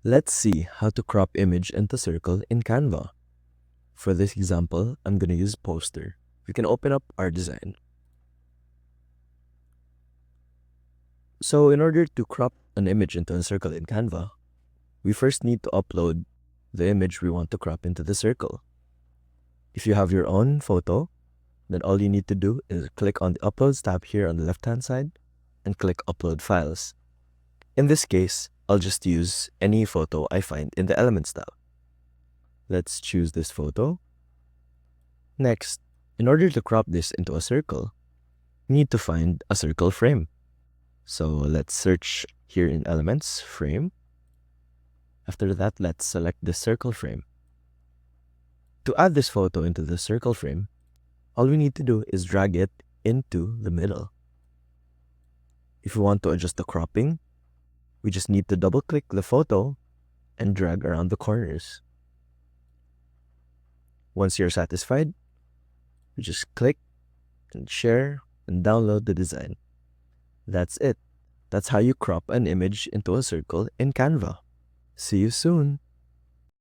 Let's see how to crop image into circle in Canva. For this example, I'm going to use poster. We can open up our design. So in order to crop an image into a circle in Canva, we first need to upload the image we want to crop into the circle. If you have your own photo, then all you need to do is click on the Uploads tab here on the left-hand side and click Upload Files. In this case, I'll just use any photo I find in the Elements tab. Let's choose this photo. Next, in order to crop this into a circle, we need to find a circle frame. So let's search here in Elements, Frame. After that, let's select the circle frame. To add this photo into the circle frame, all we need to do is drag it into the middle. If we want to adjust the cropping, we just need to double-click the photo and drag around the corners. Once you're satisfied, you just click and share and download the design. That's it. That's how you crop an image into a circle in Canva. See you soon!